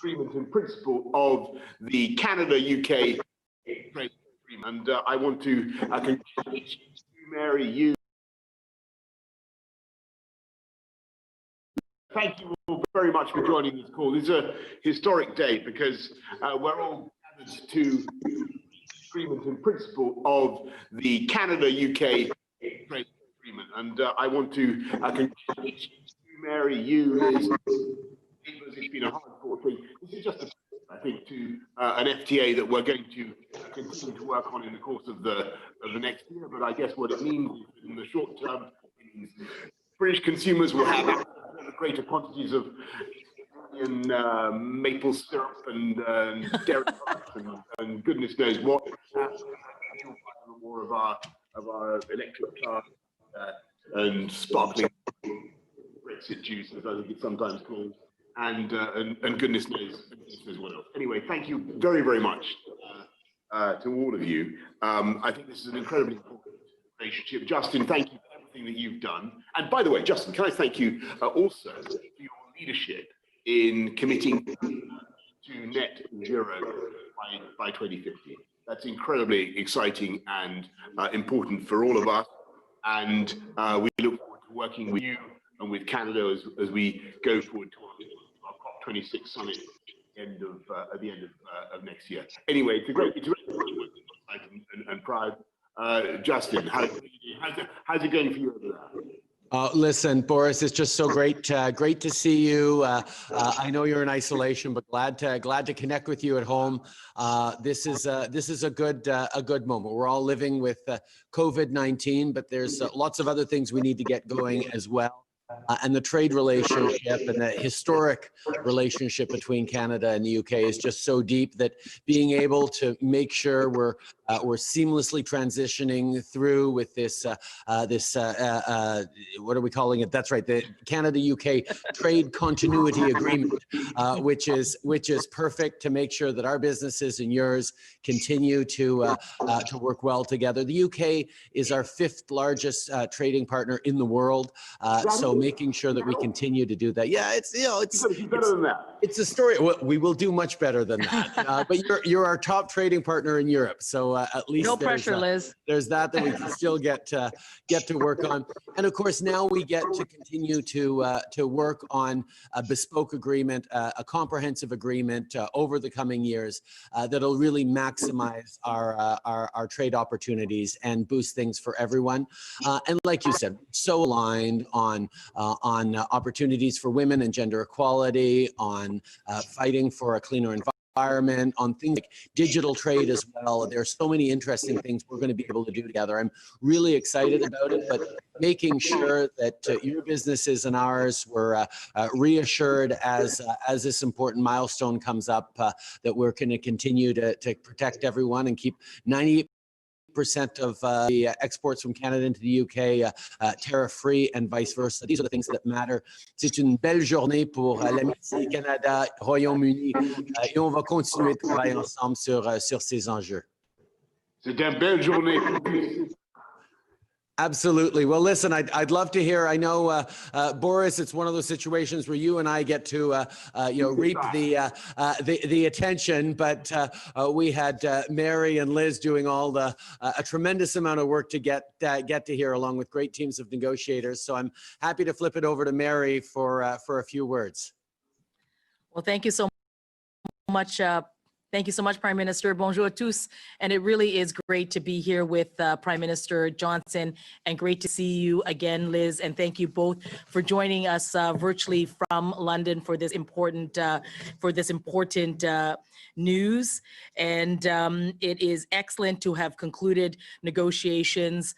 agreement in principle of the Canada-UK trade agreement. And I want to congratulate you, Mary, you. Thank you all very much for joining this call. This is a historic day because we're all gathered to agreement in principle of the Canada-UK trade agreement. And I want to congratulate you, Mary, you, Liz. It's been a hard-fought thing. This is just, I think, to an FTA that we're going to continue to work on in the course of the next year. But I guess what it means is in the short term, British consumers will have greater quantities of maple syrup and dairy products and goodness knows what. More of our electric cars and sparkling Brexit juice, as I think it's sometimes called, and goodness knows what else. Anyway, thank you very, very much to all of you. I think this is an incredibly important relationship. Justin, thank you for everything that you've done. And by the way, Justin, can I thank you also for your leadership in committing to net zero by 2050. That's incredibly exciting and important for all of us. And we look forward to working with you and with Canada as we go forward to our COP26 summit at the end of next year. Anyway, it's a great and proud. Justin, how's it going for you over there? Listen, Boris, it's just so great to see you. I know you're in isolation, but glad to connect with you at home. This is a good moment. We're all living with COVID-19, but there's lots of other things we need to get going as well. And the trade relationship and the historic relationship between Canada and the UK is just so deep that being able to make sure we're seamlessly transitioning through with this what are we calling it? That's right, the Canada-UK Trade Continuity Agreement, which is perfect to make sure that our businesses and yours continue to work well together. The UK is our 5th largest trading partner in the world, so making sure that we continue to do that. Yeah, it's better than that. It's a story. We will do much better than that. But you're our top trading partner in Europe, so at least no pressure, Liz. There's that we can still get to work on, and of course now we get to continue to work on a bespoke agreement, a comprehensive agreement over the coming years that'll really maximize our trade opportunities and boost things for everyone. And like you said, so aligned on opportunities for women and gender equality, on fighting for a cleaner environment, on things like digital trade as well. There are so many interesting things we're going to be able to do together. I'm really excited about it, but making sure that your businesses and ours were reassured as this important milestone comes up, that we're going to continue to protect everyone and keep 98% of the exports from Canada into the UK tariff-free and vice versa. These are the things that matter. C'est une belle journée pour l'amitié Canada-Royaume-Uni et on va continuer de travailler ensemble sur ces enjeux. C'est une belle journée. Absolutely. Well, listen, I'd love to hear. I know, Boris, it's one of those situations where you and I get to, reap the attention. But we had Mary and Liz doing all a tremendous amount of work to get to here, along with great teams of negotiators. So I'm happy to flip it over to Mary for a few words. Well, thank you so much. Thank you so much, Prime Minister. Bonjour à tous. And it really is great to be here with Prime Minister Johnson, and great to see you again, Liz. And thank you both for joining us virtually from London for this important news. And it is excellent to have concluded negotiations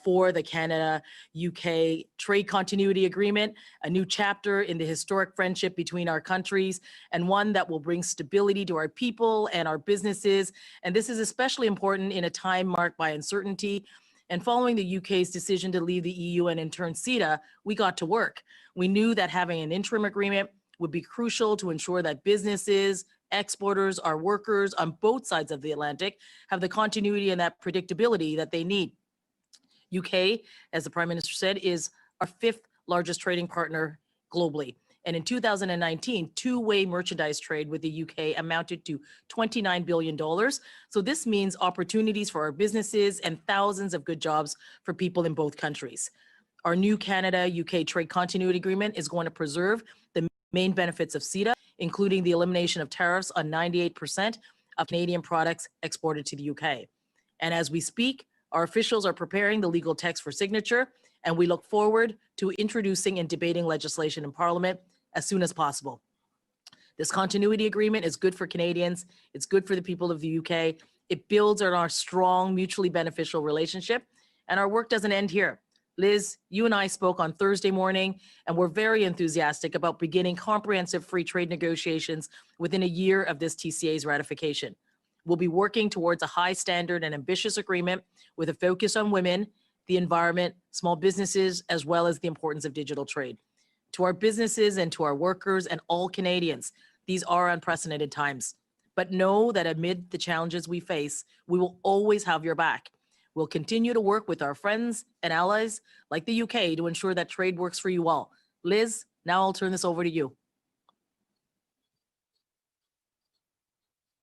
for the Canada-UK Trade Continuity Agreement, a new chapter in the historic friendship between our countries, and one that will bring stability to our people and our businesses. And this is especially important in a time marked by uncertainty. And following the UK's decision to leave the EU and in turn CETA, we got to work. We knew that having an interim agreement would be crucial to ensure that businesses, exporters, our workers on both sides of the Atlantic have the continuity and that predictability that they need. UK, as the Prime Minister said, is our 5th largest trading partner globally. And in 2019, two-way merchandise trade with the UK amounted to $29 billion. So this means opportunities for our businesses and thousands of good jobs for people in both countries. Our new Canada-UK trade continuity agreement is going to preserve the main benefits of CETA, including the elimination of tariffs on 98% of Canadian products exported to the UK. And as we speak, our officials are preparing the legal text for signature, and we look forward to introducing and debating legislation in Parliament as soon as possible. This continuity agreement is good for Canadians. It's good for the people of the UK. It builds on our strong, mutually beneficial relationship, and our work doesn't end here. Liz, you and I spoke on Thursday morning, and we're very enthusiastic about beginning comprehensive free trade negotiations within a year of this TCA's ratification. We'll be working towards a high standard and ambitious agreement with a focus on women, the environment, small businesses, as well as the importance of digital trade. To our businesses and to our workers and all Canadians, these are unprecedented times. But know that amid the challenges we face, we will always have your back. We'll continue to work with our friends and allies like the UK to ensure that trade works for you all. Liz, now I'll turn this over to you.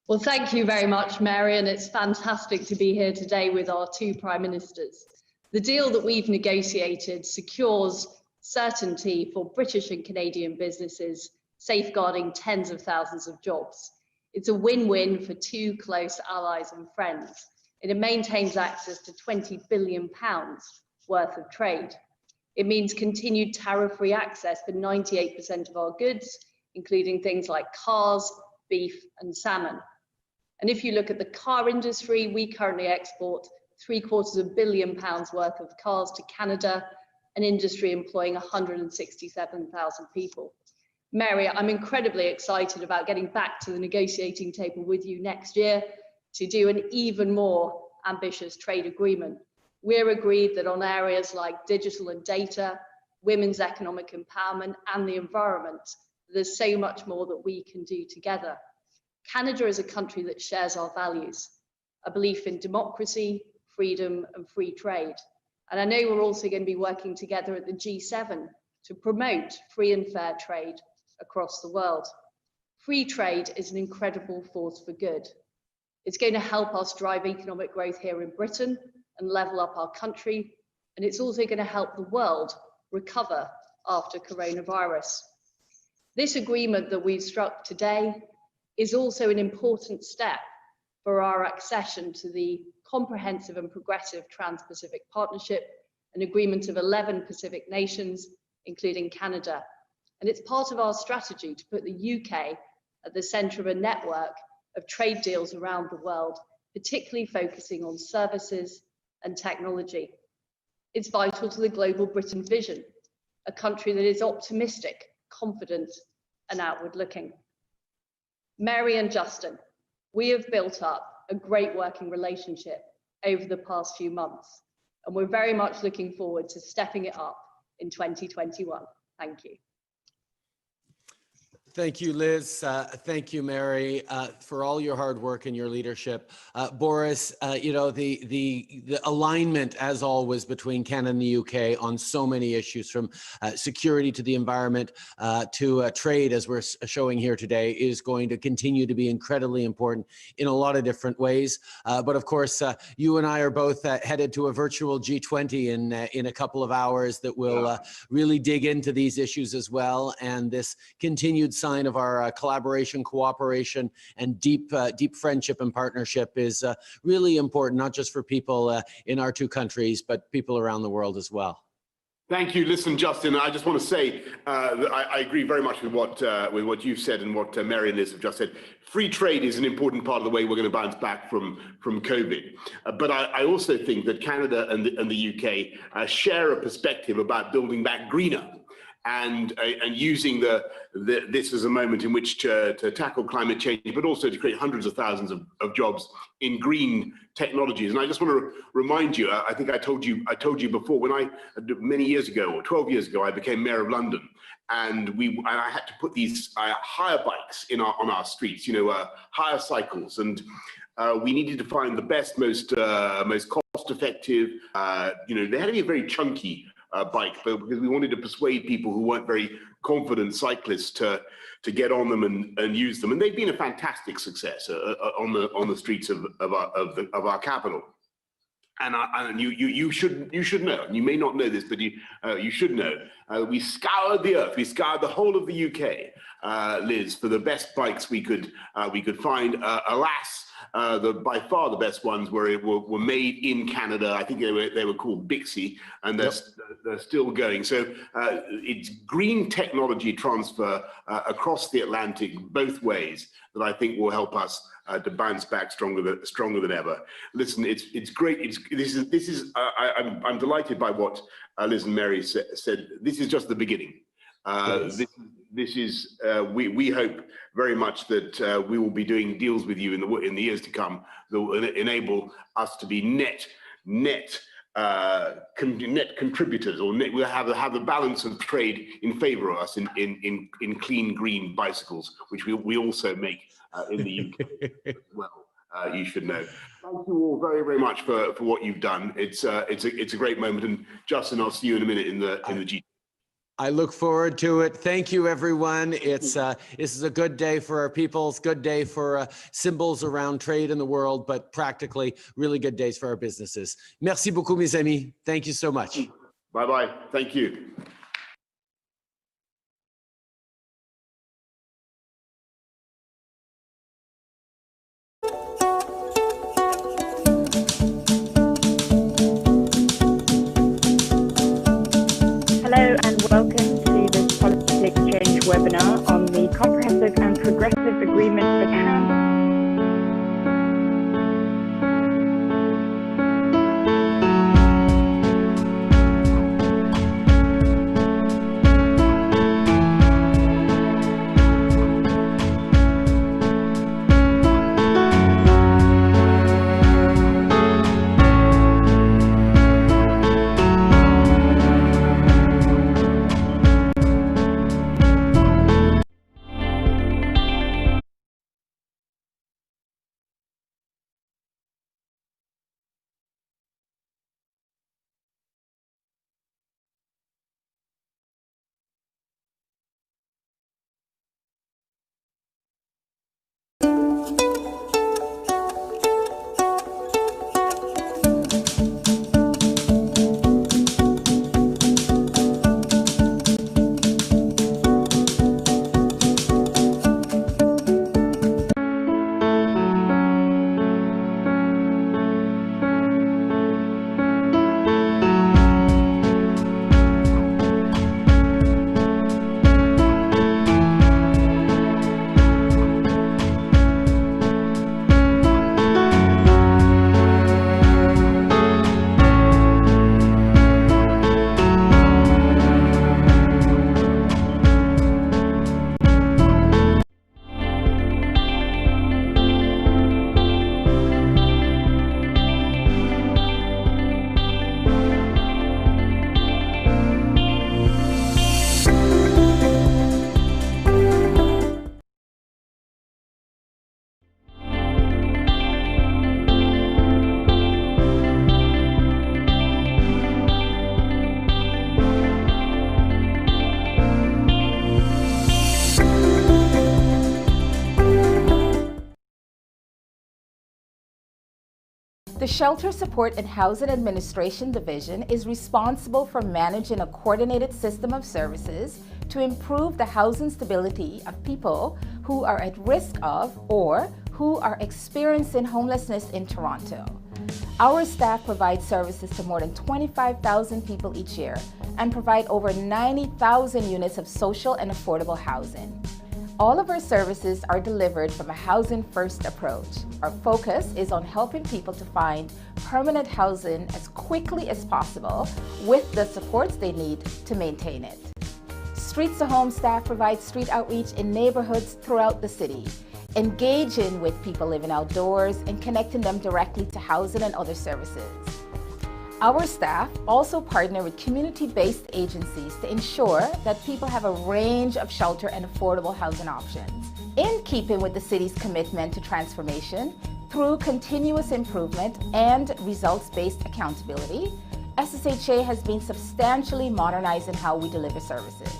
Well, thank you very much, Mary, and it's fantastic to be here today with our two Prime Ministers. The deal that we've negotiated secures certainty for British and Canadian businesses, safeguarding tens of thousands of jobs. It's a win-win for two close allies and friends. It maintains access to £20 billion worth of trade. It means continued tariff-free access for 98% of our goods, including things like cars, beef, and salmon. And if you look at the car industry, we currently export £750 million worth of cars to Canada, an industry employing 167,000 people. Mary, I'm incredibly excited about getting back to the negotiating table with you next year to do an even more ambitious trade agreement. We're agreed that on areas like digital and data, women's economic empowerment, and the environment, there's so much more that we can do together. Canada is a country that shares our values, a belief in democracy, freedom, and free trade. And I know we're also going to be working together at the G7 to promote free and fair trade across the world. Free trade is an incredible force for good. It's going to help us drive economic growth here in Britain and level up our country. And it's also going to help the world recover after coronavirus. This agreement that we've struck today is also an important step for our accession to the Comprehensive and Progressive Trans-Pacific Partnership, an agreement of 11 Pacific nations, including Canada. And it's part of our strategy to put the UK at the centre of a network of trade deals around the world, particularly focusing on services and technology. It's vital to the global Britain vision, a country that is optimistic, confident, and outward-looking. Mary and Justin, we have built up a great working relationship over the past few months, and we're very much looking forward to stepping it up in 2021. Thank you. Thank you, Liz. Thank you, Mary, for all your hard work and your leadership. Boris, you know, the alignment, as always, between Canada and the UK on so many issues, from security to the environment to trade, as we're showing here today, is going to continue to be incredibly important in a lot of different ways. But of course, you and I are both headed to a virtual G20 in a couple of hours that will really dig into these issues as well. And this continued sign of our collaboration, cooperation, and deep friendship and partnership is really important, not just for people in our two countries, but people around the world as well. Thank you. Listen, Justin, I just want to say that I agree very much with what you've said and what Mary and Liz have just said. Free trade is an important part of the way we're going to bounce back from COVID. But I also think that Canada and the UK share a perspective about building back greener, and using this as a moment in which to tackle climate change, but also to create hundreds of thousands of jobs in green technologies. And I just want to remind you, I think I told you before, when many years ago, or 12 years ago, I became mayor of London, and I had to put these hire bikes on our streets, you know, hire cycles, and we needed to find the best, most cost-effective. You know, they had to be very chunky bike, but because we wanted to persuade people who weren't very confident cyclists to get on them and use them. And they've been a fantastic success on the streets of our capital. And you should know. You may not know this, but you should know. We scoured the earth. We scoured the whole of the UK, Liz, for the best bikes we could find. Alas, by far the best ones were made in Canada. I think they were called Bixie, and they're still going. So it's green technology transfer across the Atlantic both ways that I think will help us to bounce back stronger than ever. Listen, it's great. I'm delighted by what Liz and Mary said. This is just the beginning. This is we hope very much that we will be doing deals with you in the years to come that will enable us to be net contributors, or we'll have the balance of trade in favor of us in clean green bicycles, which we also make in the UK as well. You should know. Thank you all very, very much for what you've done. It's a great moment. And Justin, I'll see you in a minute in the G. I look forward to it. Thank you, everyone. This is a good day for our people. It's a good day for symbols around trade in the world, but practically really good days for our businesses. Merci beaucoup, mes amis. Thank you so much. Bye-bye. Thank you. Hello and welcome to this Policy Exchange webinar on the Comprehensive and Progressive Agreement for Canada. The Shelter Support and Housing Administration Division is responsible for managing a coordinated system of services to improve the housing stability of people who are at risk of or who are experiencing homelessness in Toronto. Our staff provide services to more than 25,000 people each year and provide over 90,000 units of social and affordable housing. All of our services are delivered from a housing-first approach. Our focus is on helping people to find permanent housing as quickly as possible with the supports they need to maintain it. Streets to Home staff provide street outreach in neighborhoods throughout the city, engaging with people living outdoors and connecting them directly to housing and other services. Our staff also partner with community-based agencies to ensure that people have a range of shelter and affordable housing options. In keeping with the city's commitment to transformation through continuous improvement and results-based accountability, SSHA has been substantially modernizing how we deliver services.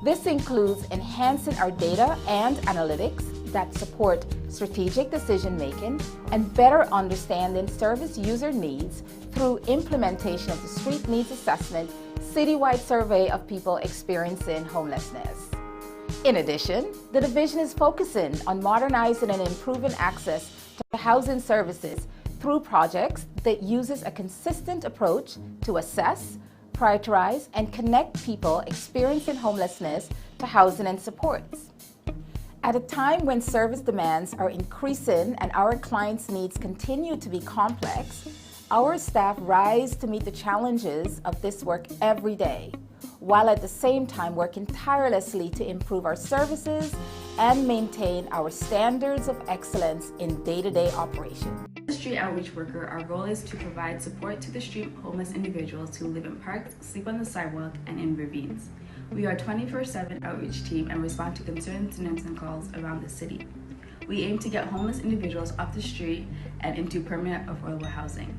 This includes enhancing our data and analytics that support strategic decision-making and better understanding service user needs through implementation of the Street Needs Assessment citywide survey of people experiencing homelessness. In addition, the division is focusing on modernizing and improving access to housing services through projects that uses a consistent approach to assess, prioritize, and connect people experiencing homelessness to housing and supports. At a time when service demands are increasing and our clients' needs continue to be complex, our staff rise to meet the challenges of this work every day, while at the same time working tirelessly to improve our services and maintain our standards of excellence in day-to-day operation. As a street outreach worker, our role is to provide support to the street homeless individuals who live in parks, sleep on the sidewalk, and in ravines. We are a 24/7 outreach team and respond to concerns and calls around the city. We aim to get homeless individuals off the street and into permanent affordable housing.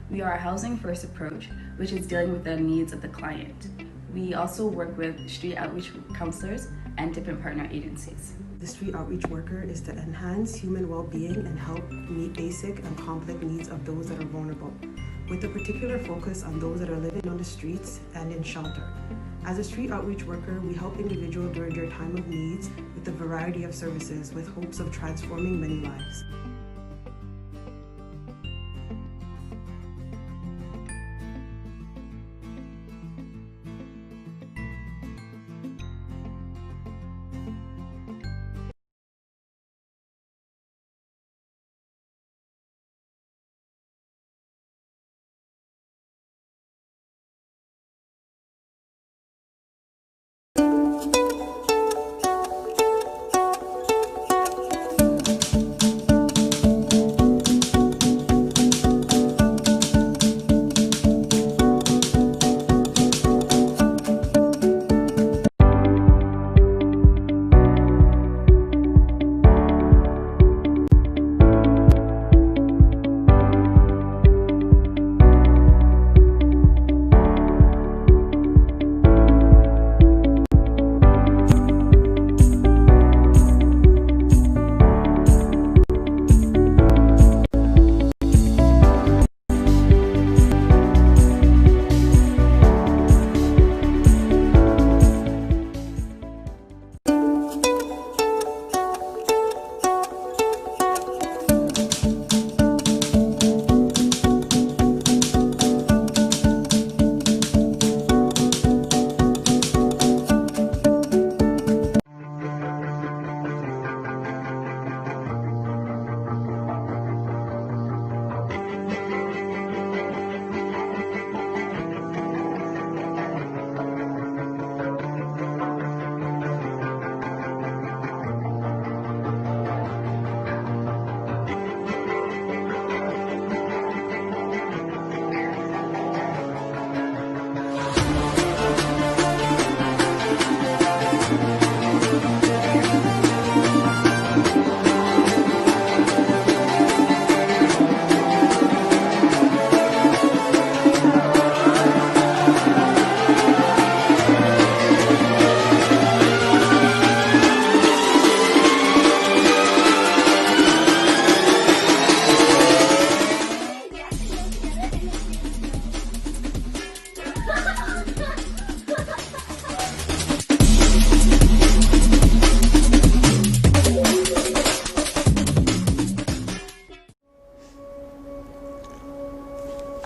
We are a housing first approach, which is dealing with the needs of the client. We also work with street outreach counselors and different partner agencies. The street outreach worker is to enhance human well-being and help meet basic and complex needs of those that are vulnerable, with a particular focus on those that are living on the streets and in shelter. As a street outreach worker, we help individuals during their time of needs with a variety of services with hopes of transforming many lives.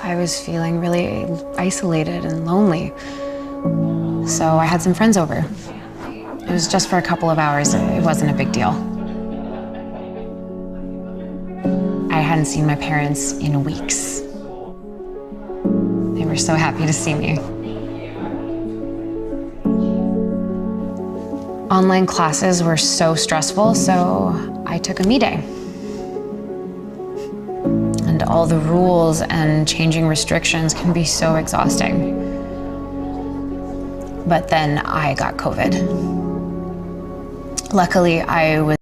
I was feeling really isolated and lonely. So I had some friends over. It was just for a couple of hours. It wasn't a big deal. I hadn't seen my parents in weeks. They were so happy to see me. Online classes were so stressful, so I took a me-day. And all the rules and changing restrictions can be so exhausting. But then I got COVID. Luckily, I was